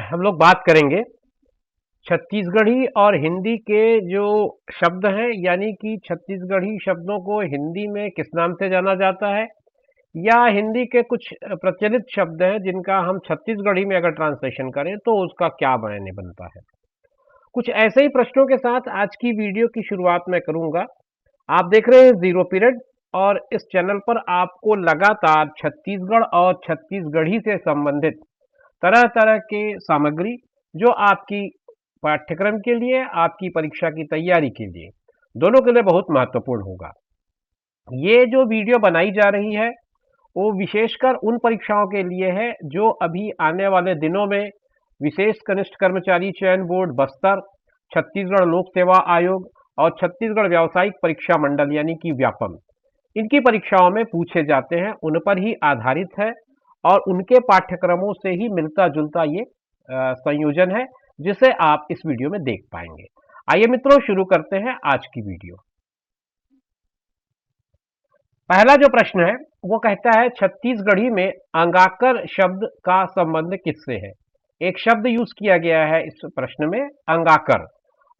हम लोग बात करेंगे छत्तीसगढ़ी और हिंदी के जो शब्द हैं, यानी कि छत्तीसगढ़ी शब्दों को हिंदी में किस नाम से जाना जाता है, या हिंदी के कुछ प्रचलित शब्द हैं जिनका हम छत्तीसगढ़ी में अगर ट्रांसलेशन करें तो उसका क्या मायने बनता है। कुछ ऐसे ही प्रश्नों के साथ आज की वीडियो की शुरुआत मैं करूंगा। आप देख रहे हैं जीरो पीरियड, और इस चैनल पर आपको लगातार छत्तीसगढ़ और छत्तीसगढ़ी से संबंधित तरह तरह के सामग्री जो आपकी पाठ्यक्रम के लिए, आपकी परीक्षा की तैयारी के लिए, दोनों के लिए बहुत महत्वपूर्ण होगा। ये जो वीडियो बनाई जा रही है वो विशेषकर उन परीक्षाओं के लिए है जो अभी आने वाले दिनों में विशेष कनिष्ठ कर्मचारी चयन बोर्ड बस्तर, छत्तीसगढ़ लोक सेवा आयोग और छत्तीसगढ़ व्यावसायिक परीक्षा मंडल यानी कि व्यापम, इनकी परीक्षाओं में पूछे जाते हैं, उन पर ही आधारित है और उनके पाठ्यक्रमों से ही मिलता जुलता ये संयोजन है जिसे आप इस वीडियो में देख पाएंगे। आइए मित्रों, शुरू करते हैं आज की वीडियो। पहला जो प्रश्न है वो कहता है छत्तीसगढ़ी में अंगाकर शब्द का संबंध किससे है। एक शब्द यूज किया गया है इस प्रश्न में, अंगाकर,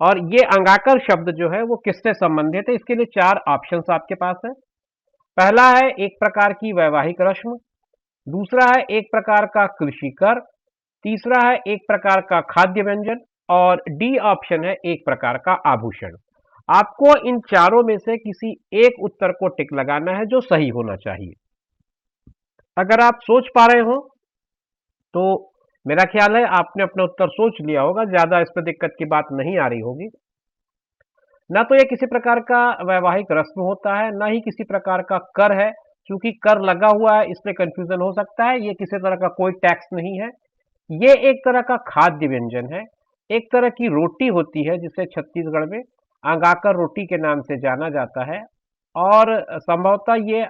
और ये अंगाकर शब्द जो है वो किससे संबंधित है। इसके लिए चार ऑप्शंस आपके पास है। पहला है एक प्रकार की वैवाहिक रस्म, दूसरा है एक प्रकार का कृषि कर, तीसरा है एक प्रकार का खाद्य व्यंजन, और डी ऑप्शन है एक प्रकार का आभूषण। आपको इन चारों में से किसी एक उत्तर को टिक लगाना है जो सही होना चाहिए। अगर आप सोच पा रहे हो तो मेरा ख्याल है आपने अपना उत्तर सोच लिया होगा, ज्यादा इस पर दिक्कत की बात नहीं आ रही होगी। ना तो ये किसी प्रकार का वैवाहिक रस्म होता है, ना ही किसी प्रकार का कर है। क्योंकि कर लगा हुआ है इसलिए कंफ्यूजन हो सकता है। ये किसी तरह का कोई टैक्स नहीं है। ये एक तरह का खाद्य व्यंजन है, एक तरह की रोटी होती है जिसे छत्तीसगढ़ में अंगाकर रोटी के नाम से जाना जाता है, और संभवतः ये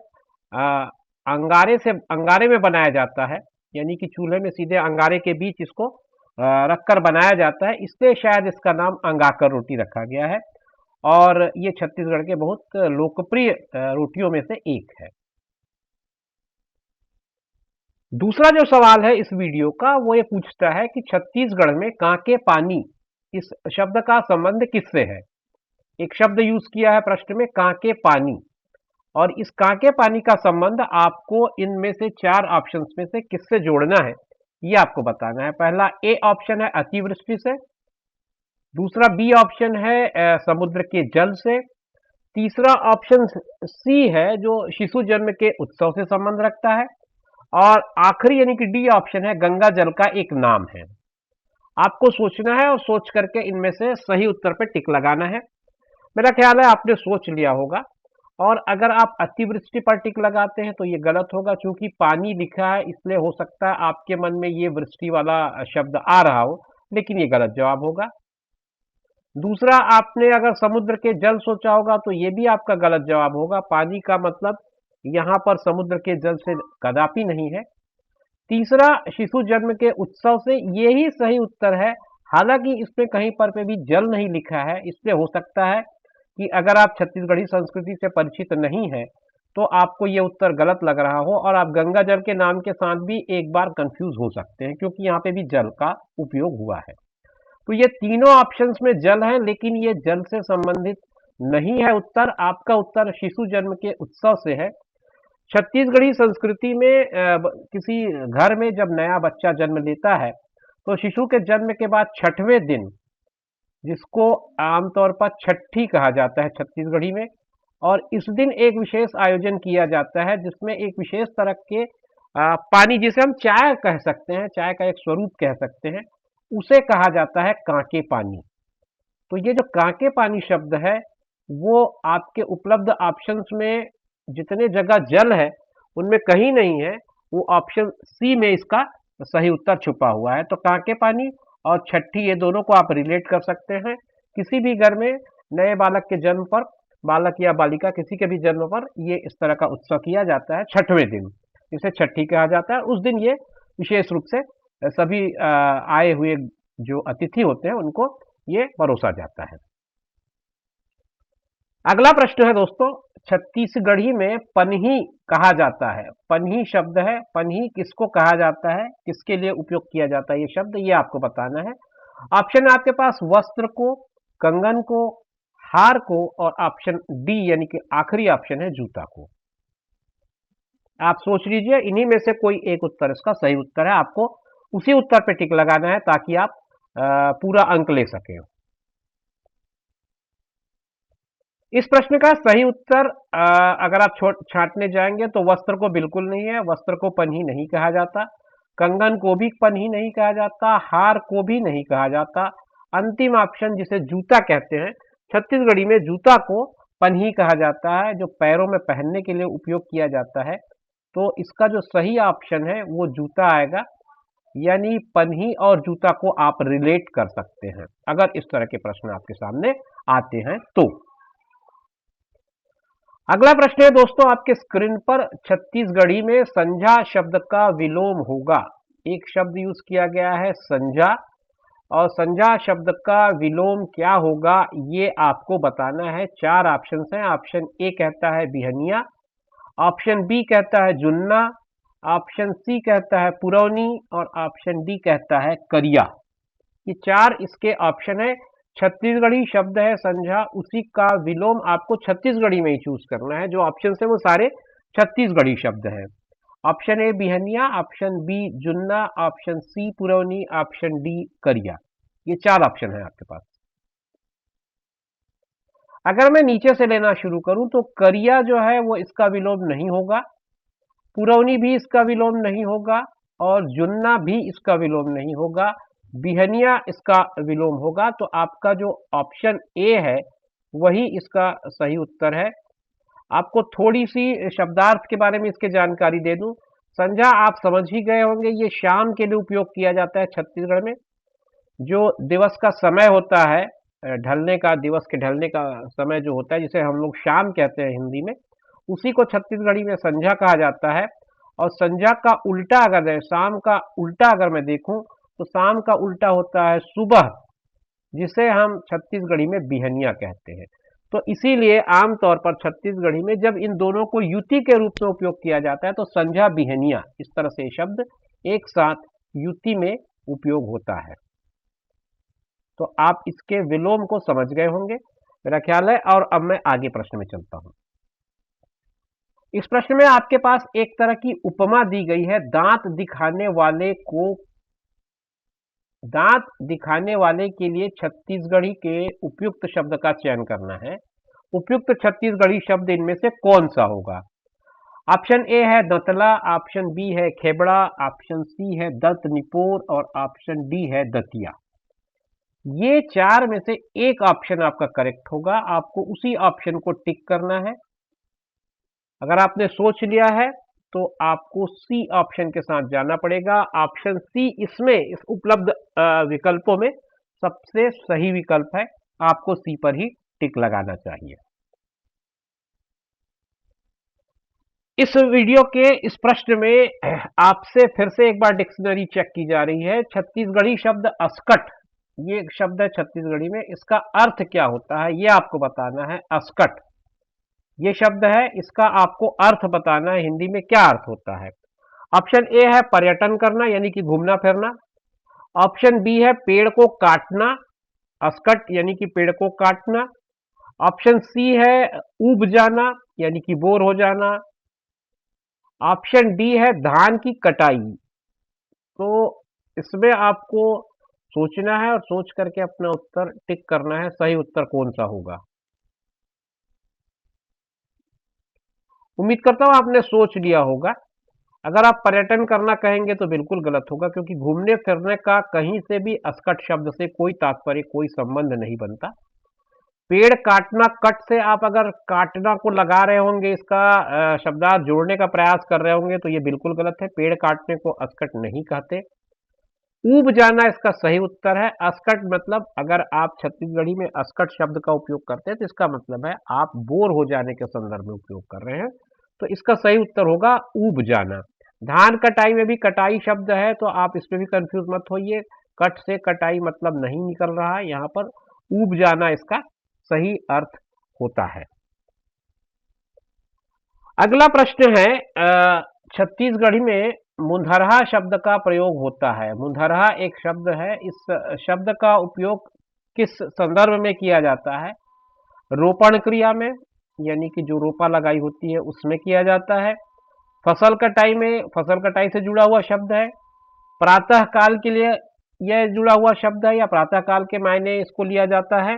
अंगारे में बनाया जाता है, यानी कि चूल्हे में सीधे अंगारे के बीच इसको रखकर बनाया जाता है, इसलिए शायद इसका नाम अंगाकर रोटी रखा गया है, और ये छत्तीसगढ़ के बहुत लोकप्रिय रोटियों में से एक है। दूसरा जो सवाल है इस वीडियो का वो ये पूछता है कि छत्तीसगढ़ में कांके पानी इस शब्द का संबंध किससे है। एक शब्द यूज किया है प्रश्न में, कांके पानी, और इस कांके पानी का संबंध आपको इनमें से चार ऑप्शंस में से किससे जोड़ना है ये आपको बताना है। पहला ए ऑप्शन है अतिवृष्टि से, दूसरा बी ऑप्शन है समुद्र के जल से, तीसरा ऑप्शन सी है जो शिशु जन्म के उत्सव से संबंध रखता है, और आखिरी यानी कि डी ऑप्शन है गंगा जल का एक नाम है। आपको सोचना है और सोच करके इनमें से सही उत्तर पे टिक लगाना है। मेरा ख्याल है आपने सोच लिया होगा, और अगर आप अतिवृष्टि पर टिक लगाते हैं तो ये गलत होगा, क्योंकि पानी लिखा है इसलिए हो सकता है आपके मन में ये वृष्टि वाला शब्द आ रहा हो, लेकिन ये गलत जवाब होगा। दूसरा, आपने अगर समुद्र के जल सोचा होगा तो ये भी आपका गलत जवाब होगा। पानी का मतलब यहाँ पर समुद्र के जल से कदापि नहीं है। तीसरा, शिशु जन्म के उत्सव से, ये ही सही उत्तर है। हालांकि इसमें कहीं पर पे भी जल नहीं लिखा है, इसलिए हो सकता है कि अगर आप छत्तीसगढ़ी संस्कृति से परिचित नहीं है तो आपको ये उत्तर गलत लग रहा हो, और आप गंगा जल के नाम के साथ भी एक बार कंफ्यूज हो सकते हैं, क्योंकि यहाँ पे भी जल का उपयोग हुआ है। तो ये तीनों ऑप्शंस में जल है, लेकिन ये जल से संबंधित नहीं है उत्तर। आपका उत्तर शिशु जन्म के उत्सव से है। छत्तीसगढ़ी संस्कृति में किसी घर में जब नया बच्चा जन्म लेता है तो शिशु के जन्म के बाद छठवें दिन, जिसको आमतौर पर छठी कहा जाता है छत्तीसगढ़ी में, और इस दिन एक विशेष आयोजन किया जाता है जिसमें एक विशेष तरह के पानी, जिसे हम चाय कह सकते हैं, चाय का एक स्वरूप कह सकते हैं, उसे कहा जाता है कांके पानी। तो ये जो कांके पानी शब्द है वो आपके उपलब्ध ऑप्शंस में जितने जगह जल है उनमें कहीं नहीं है, वो ऑप्शन सी में इसका सही उत्तर छुपा हुआ है। तो कांके पानी और छठी, ये दोनों को आप रिलेट कर सकते हैं। किसी भी घर में नए बालक के जन्म पर, बालक या बालिका किसी के भी जन्म पर, ये इस तरह का उत्सव किया जाता है छठवें दिन, इसे छठी कहा जाता है। उस दिन ये विशेष रूप से सभी आए हुए जो अतिथि होते हैं उनको ये परोसा जाता है। अगला प्रश्न है दोस्तों, छत्तीसगढ़ी में पनही कहा जाता है। पनही शब्द है, पनही किसको कहा जाता है, किसके लिए उपयोग किया जाता है ये शब्द, ये आपको बताना है। ऑप्शन है आपके पास वस्त्र को, कंगन को, हार को, और ऑप्शन डी यानी कि आखिरी ऑप्शन है जूता को। आप सोच लीजिए, इन्हीं में से कोई एक उत्तर इसका सही उत्तर है। आपको उसी उत्तर पे टिक लगाना है ताकि आप पूरा अंक ले सकें। इस प्रश्न का सही उत्तर अगर आप छांटने जाएंगे तो वस्त्र को बिल्कुल नहीं है। वस्त्र को पनही नहीं कहा जाता, कंगन को भी पनही नहीं कहा जाता, हार को भी नहीं कहा जाता। अंतिम ऑप्शन जिसे जूता कहते हैं, छत्तीसगढ़ी में जूता को पनही कहा जाता है, जो पैरों में पहनने के लिए उपयोग किया जाता है। तो इसका जो सही ऑप्शन है वो जूता आएगा, यानी पनही और जूता को आप रिलेट कर सकते हैं अगर इस तरह के प्रश्न आपके सामने आते हैं तो। अगला प्रश्न है दोस्तों आपके स्क्रीन पर, छत्तीसगढ़ी में संझा शब्द का विलोम होगा। एक शब्द यूज किया गया है संझा, और संझा शब्द का विलोम क्या होगा ये आपको बताना है। चार ऑप्शन हैं। ऑप्शन ए कहता है बिहनिया, ऑप्शन बी कहता है जुन्ना, ऑप्शन सी कहता है पुरौनी, और ऑप्शन डी कहता है करिया। ये चार इसके ऑप्शन है। छत्तीसगढ़ी शब्द है संझा, उसी का विलोम आपको छत्तीसगढ़ी में ही चूज करना है। जो ऑप्शन है वो सारे छत्तीसगढ़ी शब्द हैं। ऑप्शन ए बिहनिया, ऑप्शन बी जुन्ना, ऑप्शन सी पुरौनी, ऑप्शन डी करिया। ये चार ऑप्शन है आपके पास। अगर मैं नीचे से लेना शुरू करूं तो करिया जो है वो इसका विलोम नहीं होगा, पुरौनी भी इसका विलोम नहीं होगा, और जुन्ना भी इसका विलोम नहीं होगा, बिहनिया इसका विलोम होगा। तो आपका जो ऑप्शन ए है वही इसका सही उत्तर है। आपको थोड़ी सी शब्दार्थ के बारे में इसके जानकारी दे दूं। संझा आप समझ ही गए होंगे, ये शाम के लिए उपयोग किया जाता है छत्तीसगढ़ में। जो दिवस का समय होता है, ढलने का, दिवस के ढलने का समय जो होता है, जिसे हम लोग शाम कहते हैं हिंदी में, उसी को छत्तीसगढ़ी में संझा कहा जाता है। और संझा का उल्टा अगर है, शाम का उल्टा अगर मैं देखूं तो शाम का उल्टा होता है सुबह, जिसे हम छत्तीसगढ़ी में बिहनिया कहते हैं। तो इसीलिए आमतौर पर छत्तीसगढ़ी में जब इन दोनों को युति के रूप में उपयोग किया जाता है तो संझा बिहनिया इस तरह से शब्द एक साथ युति में उपयोग होता है। तो आप इसके विलोम को समझ गए होंगे मेरा ख्याल है। और अब मैं आगे प्रश्न में चलता हूं। इस प्रश्न में आपके पास एक तरह की उपमा दी गई है। दांत दिखाने वाले के लिए छत्तीसगढ़ी के उपयुक्त शब्द का चयन करना है। उपयुक्त छत्तीसगढ़ी शब्द इनमें से कौन सा होगा? ऑप्शन ए है दंतला, ऑप्शन बी है खेबड़ा, ऑप्शन सी है दंत निपोर, और ऑप्शन डी है दतिया। ये चार में से एक ऑप्शन आपका करेक्ट होगा। आपको उसी ऑप्शन को टिक करना है। अगर आपने सोच लिया है तो आपको सी ऑप्शन के साथ जाना पड़ेगा। ऑप्शन सी इसमें इस उपलब्ध विकल्पों में सबसे सही विकल्प है। आपको सी पर ही टिक लगाना चाहिए। इस वीडियो के इस प्रश्न में आपसे फिर से एक बार डिक्शनरी चेक की जा रही है। छत्तीसगढ़ी शब्द अस्कट, ये शब्द है छत्तीसगढ़ी में, इसका अर्थ क्या होता है ये आपको बताना है। अस्कट ये शब्द है, इसका आपको अर्थ बताना है, हिंदी में क्या अर्थ होता है। ऑप्शन ए है पर्यटन करना, यानी कि घूमना फिरना। ऑप्शन बी है पेड़ को काटना, अस्कट यानी कि पेड़ को काटना। ऑप्शन सी है ऊब जाना, यानी कि बोर हो जाना। ऑप्शन डी है धान की कटाई। तो इसमें आपको सोचना है और सोच करके अपना उत्तर टिक करना है। सही उत्तर कौन सा होगा? उम्मीद करता हूं आपने सोच लिया होगा। अगर आप पर्यटन करना कहेंगे तो बिल्कुल गलत होगा, क्योंकि घूमने फिरने का कहीं से भी अस्कट शब्द से कोई तात्पर्य, कोई संबंध नहीं बनता। पेड़ काटना, कट से आप अगर काटना को लगा रहे होंगे, इसका शब्दार्थ जोड़ने का प्रयास कर रहे होंगे, तो ये बिल्कुल गलत है। पेड़ काटने को अस्कट नहीं कहते। ऊब जाना इसका सही उत्तर है। अस्कट मतलब, अगर आप छत्तीसगढ़ी में अस्कट शब्द का उपयोग करते हैं तो इसका मतलब है आप बोर हो जाने के संदर्भ में उपयोग कर रहे हैं। तो इसका सही उत्तर होगा ऊब जाना। धान कटाई में भी कटाई शब्द है, तो आप इसमें भी कंफ्यूज मत होइए। कट से कटाई मतलब नहीं निकल रहा है, यहाँ पर ऊब जाना इसका सही अर्थ होता है। अगला प्रश्न है छत्तीसगढ़ी में मुंदरहा शब्द का प्रयोग होता है। मुंदरहा एक शब्द है। इस शब्द का उपयोग किस संदर्भ में किया जाता है? रोपण क्रिया में, यानी कि जो रोपा लगाई होती है उसमें किया जाता है। फसल कटाई में, फसल कटाई से जुड़ा हुआ शब्द है। प्रातः काल के लिए यह जुड़ा हुआ शब्द है, या प्रातः काल के मायने इसको लिया जाता है,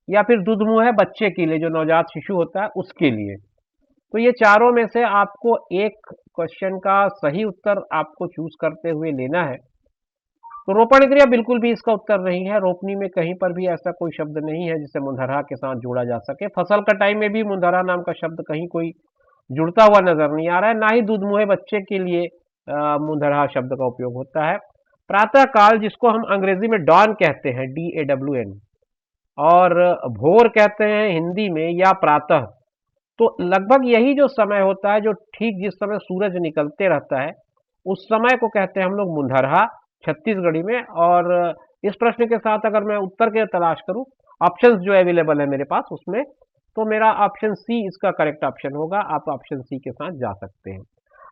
या फिर दुधमुह है बच्चे के लिए, जो नवजात शिशु होता है उसके लिए। तो ये चारों में से आपको एक क्वेश्चन का सही उत्तर आपको चूज करते हुए लेना है। तो रोपण क्रिया बिल्कुल भी इसका उत्तर नहीं है। रोपनी में कहीं पर भी ऐसा कोई शब्द नहीं है जिसे मुंदरहा के साथ जोड़ा जा सके। फसल कटाई में भी मुंदरहा नाम का शब्द कहीं कोई जुड़ता हुआ नजर नहीं आ रहा है। ना ही दूध मुहे बच्चे के लिए मुंदरहा शब्द का उपयोग होता है। प्रातः काल, जिसको हम अंग्रेजी में डॉन कहते हैं, DAWN, और भोर कहते हैं हिंदी में, या प्रातः, तो लगभग यही जो समय होता है, जो ठीक जिस समय सूरज निकलते रहता है उस समय को कहते हैं हम लोग मुंदरहा छत्तीसगढ़ी में। और इस प्रश्न के साथ अगर मैं उत्तर के तलाश करूं, ऑप्शंस जो अवेलेबल है मेरे पास उसमें, तो मेरा ऑप्शन सी इसका करेक्ट ऑप्शन होगा। आप ऑप्शन सी के साथ जा सकते हैं।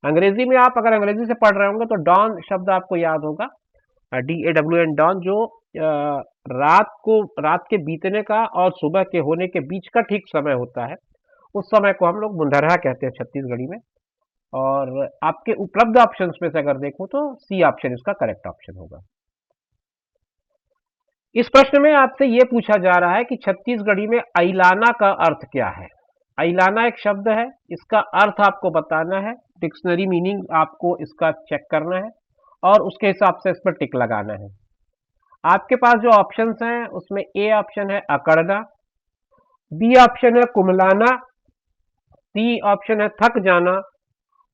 अंग्रेजी में आप अगर अंग्रेजी से पढ़ रहे होंगे तो डॉन शब्द आपको याद होगा, DAWN, डॉन, जो रात के बीतने का और सुबह के होने के बीच का ठीक समय होता है। उस समय को हम लोग मुंदरहा कहते हैं छत्तीसगढ़ी में। और आपके उपलब्ध ऑप्शंस में से अगर देखो तो सी ऑप्शन इसका करेक्ट ऑप्शन होगा। इस प्रश्न में आपसे यह पूछा जा रहा है कि छत्तीसगढ़ी में अइलाना का अर्थ क्या है। अइलाना एक शब्द है, इसका अर्थ आपको बताना है, डिक्शनरी मीनिंग आपको इसका चेक करना है और उसके हिसाब से इस पर टिक लगाना है। आपके पास जो ऑप्शंस हैं उसमें ए ऑप्शन है अकड़ना, बी ऑप्शन है कुमलाना, सी ऑप्शन है थक जाना,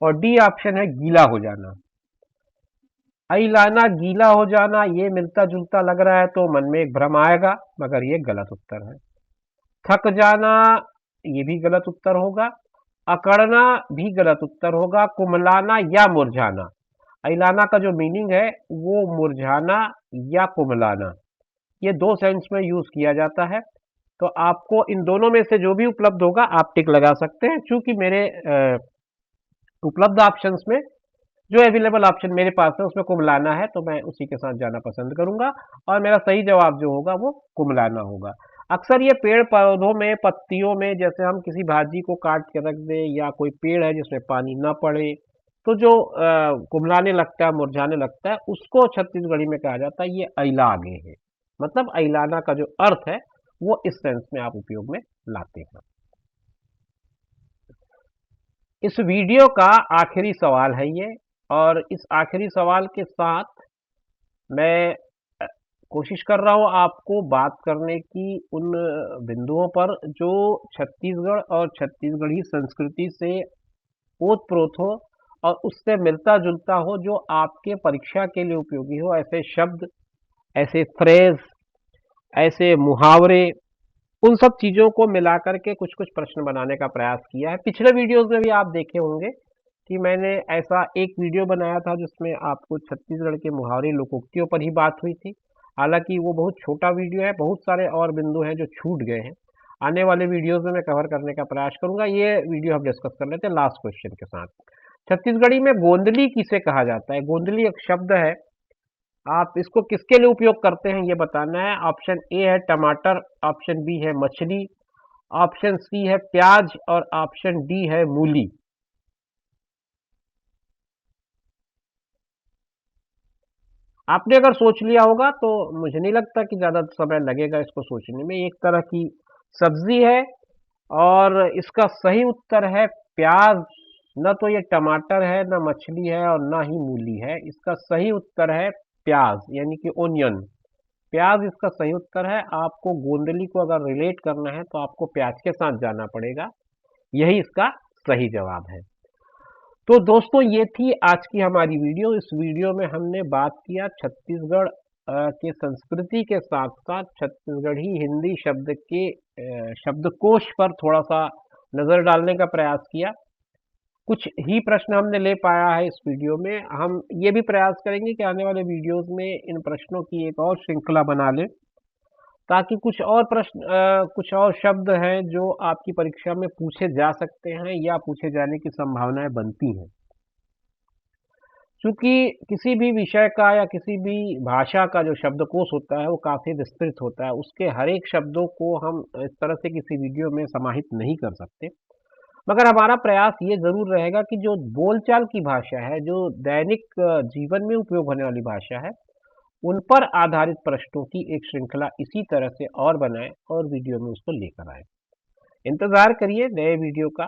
और डी ऑप्शन है गीला हो जाना। अइलाना, गीला हो जाना, ये मिलता जुलता लग रहा है तो मन में एक भ्रम आएगा, मगर ये गलत उत्तर है। थक जाना, ये भी गलत उत्तर होगा। अकड़ना भी गलत उत्तर होगा। कुमलाना या मुरझाना, अइलाना का जो मीनिंग है वो मुरझाना या कुमलाना, ये दो सेंस में यूज किया जाता है। तो आपको इन दोनों में से जो भी उपलब्ध होगा आप टिक लगा सकते हैं। चूंकि मेरे उपलब्ध ऑप्शंस में जो अवेलेबल ऑप्शन मेरे पास है उसमें कुमलाना है, तो मैं उसी के साथ जाना पसंद करूंगा और मेरा सही जवाब जो होगा वो कुमलाना होगा। अक्सर ये पेड़ पौधों में, पत्तियों में, जैसे हम किसी भाजी को काट के रख दें या कोई पेड़ है जिसमें पानी ना पड़े तो जो कुमलाने लगता है, मुरझाने लगता है, उसको छत्तीसगढ़ी में कहा जाता है ये अइला आगे है। मतलब अइलाना का जो अर्थ है वो इस सेंस में आप उपयोग में लाते हैं। इस वीडियो का आखिरी सवाल है ये, और इस आखिरी सवाल के साथ मैं कोशिश कर रहा हूँ आपको बात करने की उन बिंदुओं पर जो छत्तीसगढ़ और छत्तीसगढ़ी संस्कृति से ओत-प्रोत हो और उससे मिलता-जुलता हो, जो आपके परीक्षा के लिए उपयोगी हो। ऐसे शब्द, ऐसे फ्रेज, ऐसे मुहावरे, उन सब चीज़ों को मिला करके कुछ-कुछ प्रश्न बनाने का प्रयास किया है। पिछले वीडियोज़ में भी आप देखे होंगे कि मैंने ऐसा एक वीडियो बनाया था जिसमें आपको छत्तीसगढ़ के मुहावरे, लोकोक्तियों पर ही बात हुई थी। हालाँकि वो बहुत छोटा वीडियो है, बहुत सारे और बिंदु हैं जो छूट गए हैं। आने वाले वीडियोज़ में मैं कवर करने का प्रयास करूँगा। ये वीडियो हम डिस्कस कर लेते हैं लास्ट क्वेश्चन के साथ। छत्तीसगढ़ी में गोंदली किसे कहा जाता है? गोंदली एक शब्द है, आप इसको किसके लिए उपयोग करते हैं ये बताना है। ऑप्शन ए है टमाटर, ऑप्शन बी है मछली, ऑप्शन सी है प्याज, और ऑप्शन डी है मूली। आपने अगर सोच लिया होगा तो मुझे नहीं लगता कि ज़्यादा समय लगेगा इसको सोचने में। एक तरह की सब्जी है और इसका सही उत्तर है प्याज। न तो ये टमाटर है, न मछली है, और ना ही मूली है। इसका सही उत्तर है प्याज, यानी कि ओनियन। प्याज इसका सही उत्तर है। आपको गोंदली को अगर रिलेट करना है तो आपको प्याज के साथ जाना पड़ेगा। यही इसका सही जवाब है। तो दोस्तों, ये थी आज की हमारी वीडियो। इस वीडियो में हमने बात किया छत्तीसगढ़ के संस्कृति के साथ साथ छत्तीसगढ़ी हिंदी शब्द के शब्दकोश पर थोड़ा सा नज़र डालने का प्रयास किया। कुछ ही प्रश्न हमने ले पाया है इस वीडियो में। हम ये भी प्रयास करेंगे कि आने वाले वीडियोस में इन प्रश्नों की एक और श्रृंखला बना लें, ताकि कुछ और प्रश्न कुछ और शब्द हैं जो आपकी परीक्षा में पूछे जा सकते हैं या पूछे जाने की संभावनाएं बनती हैं। चूंकि किसी भी विषय का या किसी भी भाषा का जो शब्दकोश होता है वो काफ़ी विस्तृत होता है, उसके हर एक शब्दों को हम इस तरह से किसी वीडियो में समाहित नहीं कर सकते। मगर हमारा प्रयास ये ज़रूर रहेगा कि जो बोलचाल की भाषा है, जो दैनिक जीवन में उपयोग होने वाली भाषा है, उन पर आधारित प्रश्नों की एक श्रृंखला इसी तरह से और बनाएं और वीडियो में उसको लेकर आए। इंतज़ार करिए नए वीडियो का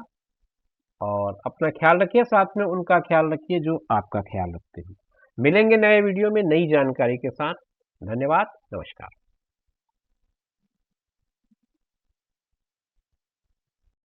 और अपना ख्याल रखिए, साथ में उनका ख्याल रखिए जो आपका ख्याल रखते हैं। मिलेंगे नए वीडियो में नई जानकारी के साथ। धन्यवाद, नमस्कार।